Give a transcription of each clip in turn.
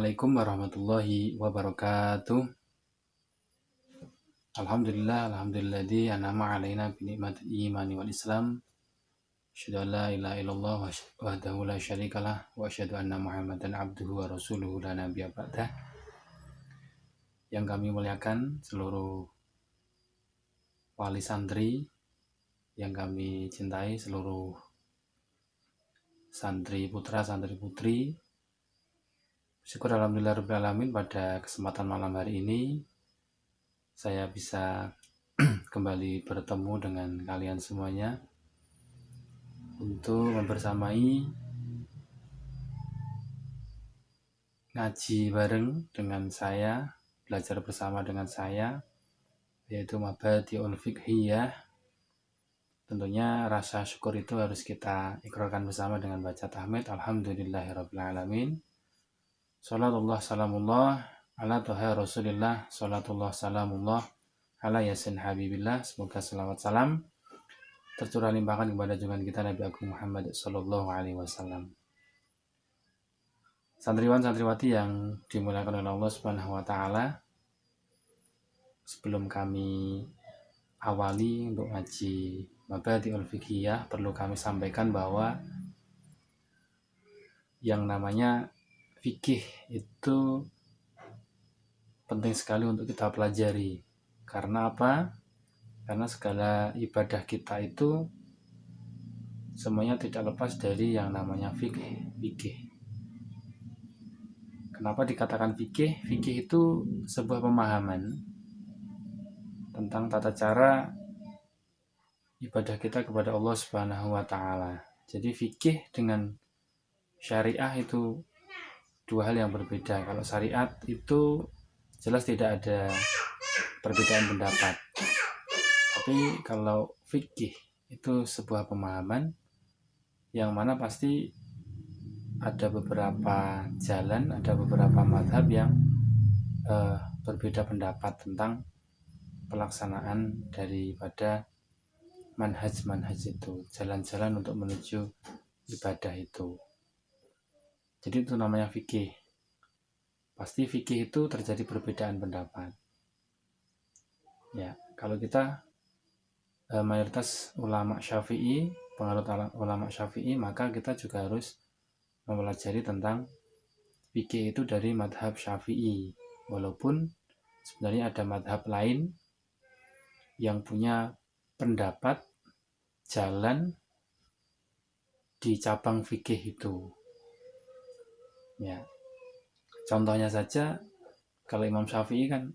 Assalamualaikum warahmatullahi wabarakatuh. Alhamdulilladzi an'ama 'alaina bi ni'matil imani wal Islam. Asyhadu an la ilaha illallah wahdahu la syarikalah wa asyhadu anna Muhammadan abduhu wa rasuluhu la nabiyya ba'dah. Yang kami muliakan seluruh wali santri, yang kami cintai seluruh santri putra, santri putri. Syukur alhamdulillah alamin, pada kesempatan malam hari ini saya bisa kembali bertemu dengan kalian semuanya untuk membersamai ngaji bareng dengan saya, belajar bersama dengan saya, yaitu Mabadi'ul Fiqhiyah. Tentunya rasa syukur itu harus kita ikrarkan bersama dengan baca tahmid alhamdulillahirabbil alamin. Salatullah salamullah ala toha rasulillah, salatullah salamullah ala yasin habibillah. Semoga selawat salam tercurah limpahkan kepada junjungan kita Nabi Agung Muhammad sallallahu alaihi wasallam. Santriwan santriwati yang dimuliakan oleh Allah Subhanahu wa taala, sebelum kami awali untuk ngaji Mabadi'ul Fiqhiyah, perlu kami sampaikan bahwa yang namanya fikih itu penting sekali untuk kita pelajari. Karena apa? Karena segala ibadah kita itu semuanya tidak lepas dari yang namanya fikih. Kenapa dikatakan fikih? Fikih itu sebuah pemahaman tentang tata cara ibadah kita kepada Allah Subhanahu wa taala. Jadi fikih dengan syariah itu dua hal yang berbeda. Kalau syariat itu jelas tidak ada perbedaan pendapat. Tapi kalau fikih itu sebuah pemahaman yang mana pasti ada beberapa jalan, ada beberapa mazhab yang berbeda pendapat tentang pelaksanaan daripada manhaj itu, jalan-jalan untuk menuju ibadah itu. Jadi itu namanya fikih. Pasti fikih itu terjadi perbedaan pendapat. Ya, kalau kita mayoritas ulama Syafi'i, penganut ulama Syafi'i, maka kita juga harus mempelajari tentang fikih itu dari madhab Syafi'i. Walaupun sebenarnya ada madhab lain yang punya pendapat jalan di cabang fikih itu. Ya, contohnya saja, kalau Imam Syafi'i kan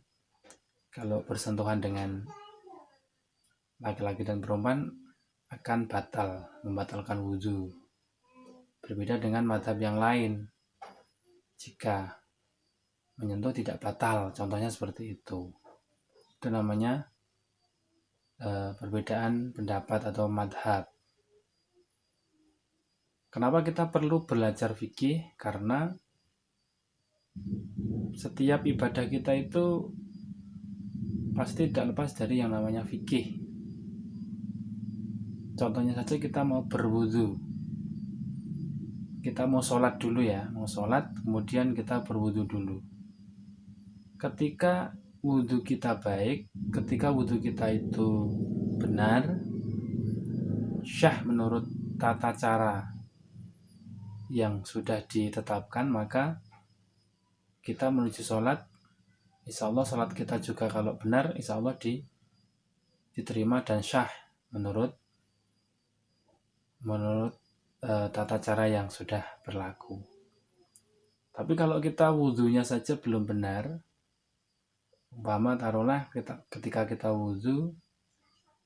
kalau bersentuhan dengan laki-laki dan perempuan akan membatalkan wudhu. Berbeda dengan mazhab yang lain, jika menyentuh tidak batal, contohnya seperti itu. Itu namanya perbedaan pendapat atau mazhab. Kenapa kita perlu belajar fikih? Karena setiap ibadah kita itu pasti tidak lepas dari yang namanya fikih. Contohnya saja, kita mau berwudu, kita mau sholat dulu ya, kemudian kita berwudu dulu. Ketika wudu kita baik, ketika wudu kita itu benar, syah menurut tata cara yang sudah ditetapkan, maka kita menuju sholat, insya Allah sholat kita juga kalau benar, insya Allah diterima dan syah menurut tata cara yang sudah berlaku. Tapi kalau kita wudhunya saja belum benar, umpama taruhlah ketika kita wudhu,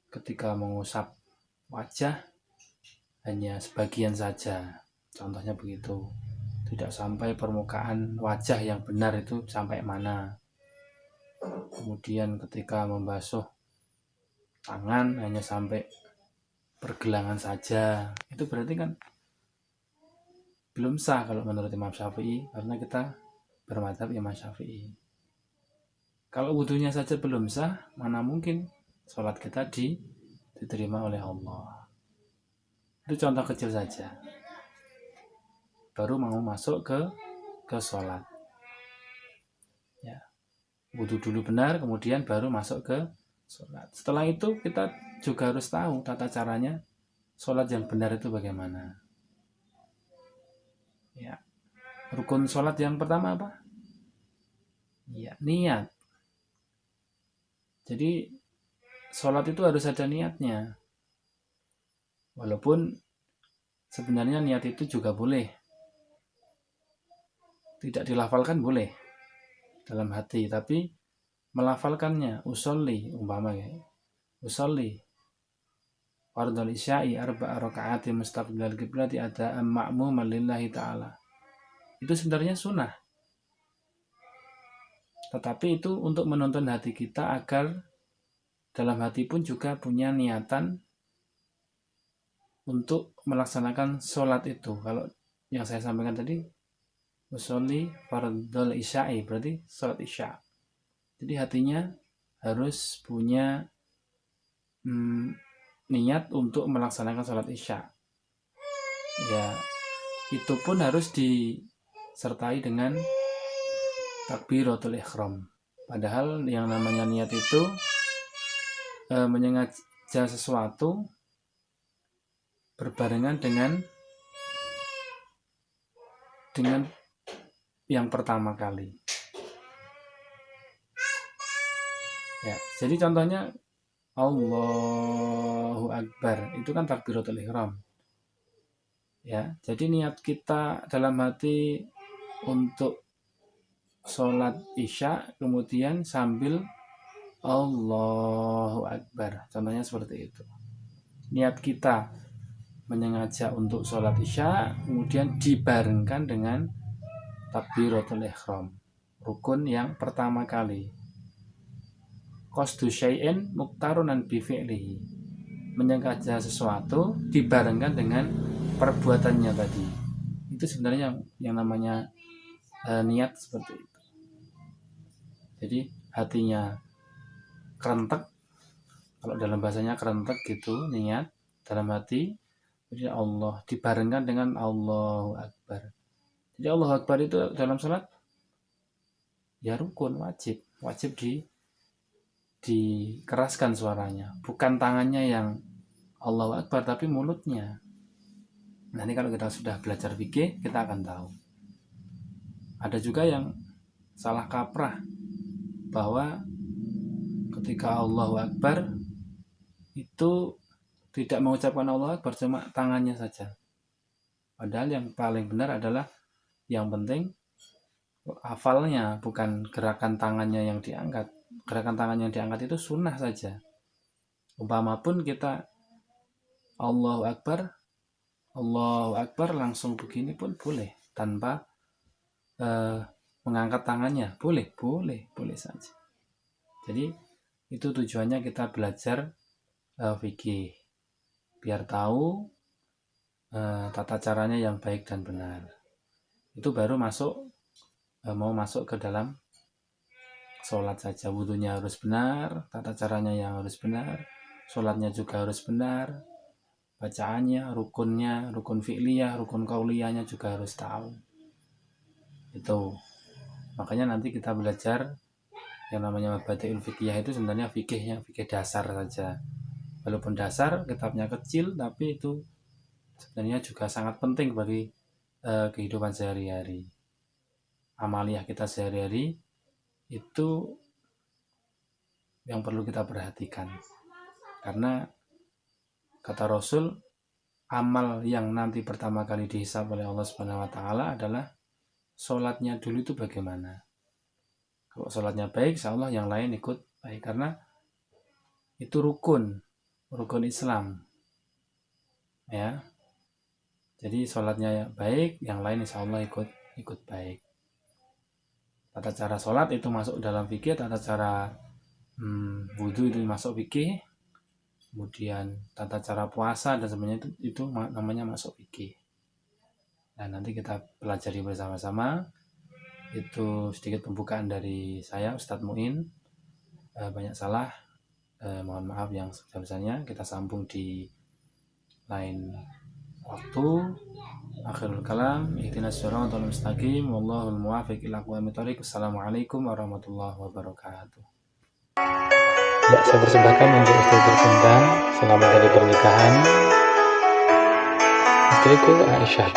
ketika mengusap wajah hanya sebagian saja, contohnya begitu, tidak sampai permukaan wajah yang benar itu sampai mana. Kemudian ketika membasuh tangan hanya sampai pergelangan saja, itu berarti kan belum sah kalau menurut Imam Syafi'i, karena kita bermadzhab Imam Syafi'i. Kalau wudhunya saja belum sah, mana mungkin sholat kita diterima oleh Allah. Itu contoh kecil saja. Baru mau masuk ke sholat. wudhu dulu benar, kemudian baru masuk ke sholat. Setelah itu kita juga harus tahu tata caranya sholat yang benar itu bagaimana. Ya, rukun sholat yang pertama apa? Ya, niat. Jadi sholat itu harus ada niatnya. Walaupun sebenarnya niat itu juga boleh. Tidak dilafalkan boleh dalam hati, tapi melafalkannya, usolli umpamanya. Usolli fardhul isya'i arba'a raka'ati mustaqbilal qiblati ada ma'muman lillahi ta'ala. Itu sebenarnya sunnah. Tetapi itu untuk menuntun hati kita agar dalam hati pun juga punya niatan untuk melaksanakan sholat itu. Kalau yang saya sampaikan tadi, usolli fardhul isya'i berarti sholat isya. Jadi hatinya harus punya niat untuk melaksanakan sholat isya. Ya, itu pun harus disertai dengan takbiratul ihram. Padahal yang namanya niat itu menyengaja sesuatu berbarengan dengan yang pertama kali. Ya, jadi contohnya Allahu Akbar, itu kan takbiratul ihram. Ya, jadi niat kita dalam hati untuk sholat isya, kemudian sambil Allahu Akbar. Contohnya seperti itu. Niat kita menyengaja untuk sholat isya, kemudian dibarengkan dengan takbiratul ihram, rukun yang pertama kali. Qasdu syai'in muqtarunan bi fi'lihi, menyengaja sesuatu dibarengkan dengan perbuatannya tadi. Itu sebenarnya yang namanya niat seperti itu. Jadi hatinya kerentek, kalau dalam bahasanya kerentek gitu, niat dalam hati, jadi Allah dibarengkan dengan Allahu Akbar. Jadi Allahu Akbar itu dalam sholat ya rukun, wajib dikeraskan suaranya, bukan tangannya yang Allahu Akbar tapi mulutnya. Nanti kalau kita sudah belajar fikih kita akan tahu. Ada juga yang salah kaprah bahwa ketika Allahu Akbar itu tidak mengucapkan Allahu Akbar, cuma tangannya saja. Padahal yang paling benar adalah yang penting hafalnya, bukan gerakan tangannya yang diangkat. Gerakan tangan yang diangkat itu sunnah saja. Umpama pun kita Allahu Akbar langsung begini pun boleh, tanpa mengangkat tangannya, boleh saja. Jadi itu tujuannya kita belajar fikih, biar tahu tata caranya yang baik dan benar. Itu baru mau masuk ke dalam sholat saja. Wudhunya harus benar, tata caranya yang harus benar, sholatnya juga harus benar, bacaannya, rukunnya, rukun fi'liyah, rukun qauliyahnya juga harus tahu. Itu makanya nanti kita belajar yang namanya mabadi'ul fiqhiyah itu sebenarnya fikih dasar saja. Walaupun dasar, kitabnya kecil, tapi itu sebenarnya juga sangat penting bagi kehidupan sehari-hari. Amaliyah kita sehari-hari itu yang perlu kita perhatikan. Karena kata Rasul, amal yang nanti pertama kali dihisab oleh Allah Subhanahu wa taala adalah sholatnya dulu itu bagaimana. Kalau sholatnya baik, insya Allah yang lain ikut baik, karena itu rukun Islam. Ya, jadi sholatnya baik, yang lain insya Allah ikut baik. Tata cara sholat itu masuk dalam fikih, tata cara wudhu itu masuk fikih, kemudian tata cara puasa dan sebenarnya itu namanya masuk fikih. Nah, nanti kita pelajari bersama-sama. Itu sedikit pembukaan dari saya, Ustadz Muin. Banyak salah, mohon maaf yang sebesar-besarnya. Kita sambung di lain waktu. Akhirul kalam, ihdinas shiratal mustaqim, wallahul muwaffiq ila aqwamit thoriq. Assalamualaikum warahmatullahi wabarakatuh. Ya, saya persembahkan untuk istri tercinta selamat hari pernikahan istriku Aisyah.